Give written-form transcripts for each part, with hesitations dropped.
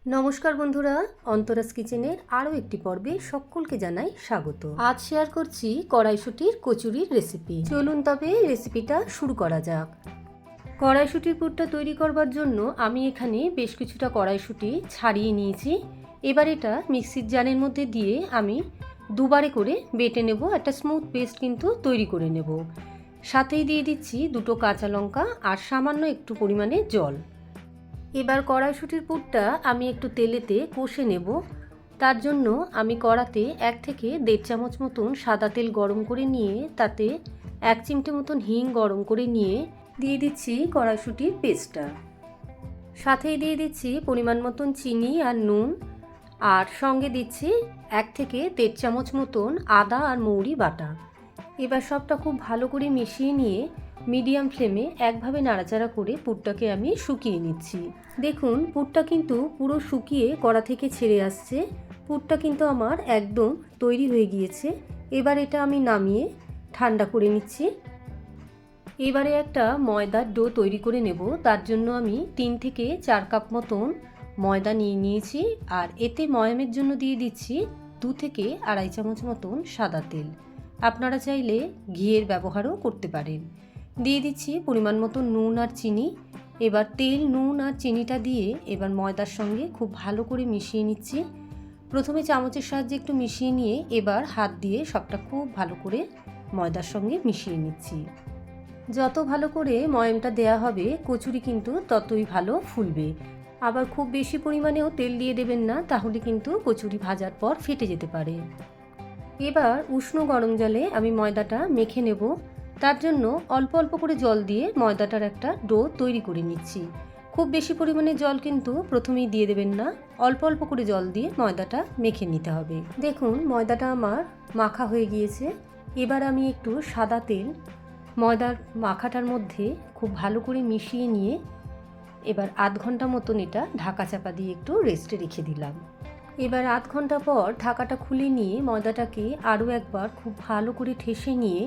নমস্কার বন্ধুরা, অন্তরাস কিচেনের আরও একটি পর্বে সকলকে জানাই স্বাগত। আজ শেয়ার করছি কড়াইশুঁটির কচুরির রেসিপি। চলুন তবে রেসিপিটা শুরু করা যাক। কড়াইশুঁটির পুরটা তৈরি করবার জন্য আমি এখানে বেশ কিছুটা কড়াইশুঁটি ছাড়িয়ে নিয়েছি। এবার এটা মিক্সির জারের মধ্যে দিয়ে আমি দুবারে করে বেটে নেব। একটা স্মুথ পেস্ট কিন্তু তৈরি করে নেব। সাথেই দিয়ে দিচ্ছি দুটো কাঁচা লঙ্কা আর সামান্য একটু পরিমাণে জল। এবার কড়াইশুঁটির পুরটা আমি একটু তেলেতে কষে নেব। তার জন্য আমি কড়াতে 1 থেকে 1.5 চামচ মতন সাদা তেল গরম করে নিয়ে তাতে 1 চিমটে মতন হিং গরম করে নিয়ে দিয়ে দিচ্ছি কড়াইশুঁটির পেস্টটা। সাথেই দিয়ে দিচ্ছি পরিমাণ মতন চিনি আর নুন, আর সঙ্গে দিচ্ছি 1 থেকে 1.5 চামচ মতন আদা আর মৌরি বাটা। এবার সবটা খুব ভালো করে মিশিয়ে নিয়ে মিডিয়াম ফ্লেমে একভাবে নাড়াচাড়া করে পুরটাকে আমি শুকিয়ে নিচ্ছি। দেখুন পুরটা কিন্তু পুরো শুকিয়ে কড়া থেকে ছেড়ে আসছে। পুরটা কিন্তু আমার একদম তৈরি হয়ে গিয়েছে। এবার এটা আমি নামিয়ে ঠান্ডা করে নিচ্ছি। এবারে একটা ময়দার ডো তৈরি করে নেব। তার জন্য আমি 3 থেকে 4 কাপ মতন ময়দা নিয়ে নিয়েছি, আর এতে ময়ামের জন্য দিয়ে দিচ্ছি 2 থেকে 2.5 চামচ মতন সাদা তেল। আপনারা চাইলে ঘিয়ের ব্যবহারও করতে পারেন। দিয়ে দিচ্ছি পরিমাণ মতো নুন আর চিনি। এবার তেল, নুন আর চিনিটা দিয়ে এবার ময়দার সঙ্গে খুব ভালো করে মিশিয়ে নিচ্ছি। প্রথমে চামচের সাহায্যে একটু মিশিয়ে নিয়ে এবার হাত দিয়ে সবটা খুব ভালো করে ময়দার সঙ্গে মিশিয়ে নিচ্ছি। যত ভালো করে ময়ামটা দেয়া হবে কচুরি কিন্তু ততই ভালো ফুলবে। আবার খুব বেশি পরিমাণেও তেল দিয়ে দেবেন না, তাহলে কিন্তু কচুরি ভাজার পর ফেটে যেতে পারে। এবার উষ্ণ গরম জলে আমি ময়দাটা মেখে নেব। তার জন্য অল্প অল্প করে জল দিয়ে ময়দাটার একটা ডো তৈরি করে নিচ্ছি। খুব বেশি পরিমাণে জল কিন্তু প্রথমেই দিয়ে দেবেন না, অল্প অল্প করে জল দিয়ে ময়দাটা মেখে নিতে হবে। দেখুন ময়দাটা আমার মাখা হয়ে গিয়েছে। এবার আমি একটু সাদা তেল ময়দার মাখাটার মধ্যে খুব ভালো করে মিশিয়ে নিয়ে এবার আধ ঘন্টা মতন এটা ঢাকা চাপা দিয়ে একটু রেস্টে রেখে দিলাম। এবার আধ ঘন্টা পর ঢাকাটা খুলে নিয়ে ময়দাটাকে আরও একবার খুব ভালো করে ঠেসে নিয়ে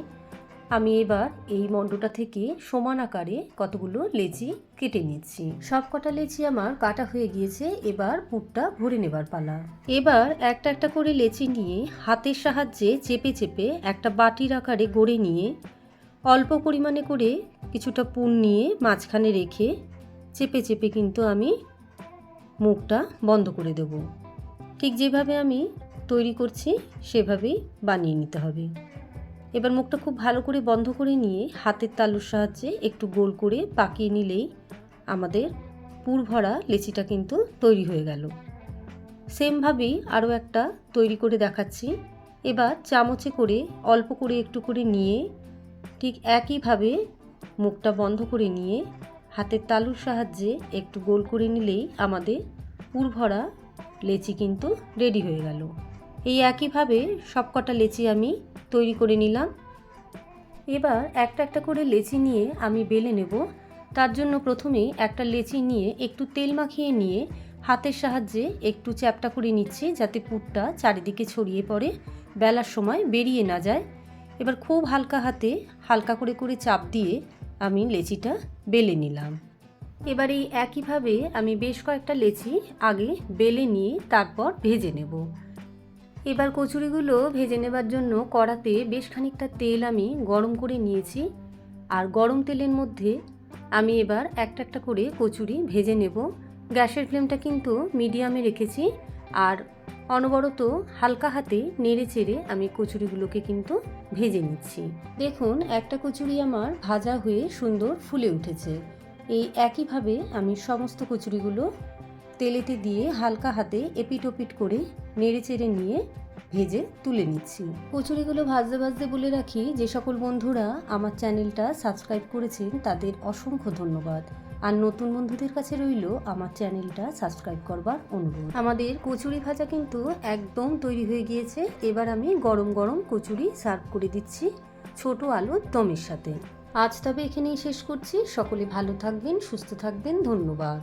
আমি এবার এই মণ্ডটা থেকে সমান আকারে কতগুলো লেচি কেটে নিচ্ছি। সব কটা লেচি আমার কাটা হয়ে গিয়েছে। এবার পুরটা ভরে নেবার পালা। এবার একটা একটা করে লেচি নিয়ে হাতের সাহায্যে চেপে চেপে একটা বাটির আকারে গড়ে নিয়ে অল্প পরিমাণে করে কিছুটা পুর নিয়ে মাঝখানে রেখে চেপে চেপে কিন্তু আমি মুখটা বন্ধ করে দেব। ঠিক যেভাবে আমি তৈরি করছি সেভাবেই বানিয়ে নিতে হবে। এবার মুখটা খুব ভালো করে বন্ধ করে নিয়ে হাতের তালুর সাহায্যে একটু গোল করে পাকিয়ে নিলেই আমাদের পুর ভরা লেচিটা কিন্তু তৈরি হয়ে গেল। সেমভাবেই আরও একটা তৈরি করে দেখাচ্ছি। এবার চামচে করে অল্প করে একটু করে নিয়ে ঠিক একইভাবে মুখটা বন্ধ করে নিয়ে হাতের তালুর সাহায্যে একটু গোল করে নিলেই আমাদের পুর ভরা লেচি কিন্তু রেডি হয়ে গেল। এই একইভাবে সবকটা লেচি আমি তৈরি করে নিলাম। এবার একটা একটা করে লেচি নিয়ে আমি বেলে নেব। তার জন্য প্রথমেই একটা লেচি নিয়ে একটু তেল মাখিয়ে নিয়ে হাতের সাহায্যে একটু চ্যাপটা করে নিচ্ছি, যাতে পুরটা চারিদিকে ছড়িয়ে পড়ে, বেলার সময় বেরিয়ে না যায়। এবার খুব হালকা হাতে হালকা করে করে চাপ দিয়ে আমি লেচিটা বেলে নিলাম। এবার এই একইভাবে আমি বেশ কয়েকটা লেচি আগে বেলে নিয়ে তারপর ভেজে নেব। এবার কচুরিগুলো ভেজে নেবার জন্য কড়াতে বেশ খানিকটা তেল আমি গরম করে নিয়েছি, আর গরম তেলের মধ্যে আমি এবার একটা একটা করে কচুরি ভেজে নেব। গ্যাসের ফ্লেমটা কিন্তু মিডিয়ামে রেখেছি, আর অনবরত হালকা হাতে নেড়ে চেড়ে আমি কচুরিগুলোকে কিন্তু ভেজে নিচ্ছি। দেখুন একটা কচুরি আমার ভাজা হয়ে সুন্দর ফুলে উঠেছে। এই একইভাবে আমি সমস্ত কচুরিগুলো তেলেতে দিয়ে হালকা হাতে এপিট ওপিট করে নেড়ে চেড়ে নিয়ে ভেজে তুলে নিচ্ছি। কচুরিগুলো ভাজতে ভাজতে বলে রাখি, যে সকল বন্ধুরা আমার চ্যানেলটা সাবস্ক্রাইব করেছেন তাদের অসংখ্য ধন্যবাদ, আর নতুন বন্ধুদের কাছে রইল আমার চ্যানেলটা সাবস্ক্রাইব করবার অনুরোধ। আমাদের কচুরি ভাজা কিন্তু একদম তৈরি হয়ে গিয়েছে। এবার আমি গরম গরম কচুরি সার্ভ করে দিচ্ছি ছোট আলুর দমের সাথে। আজ তবে এখানেই শেষ করছি। সকলে ভালো থাকবেন, সুস্থ থাকবেন। ধন্যবাদ।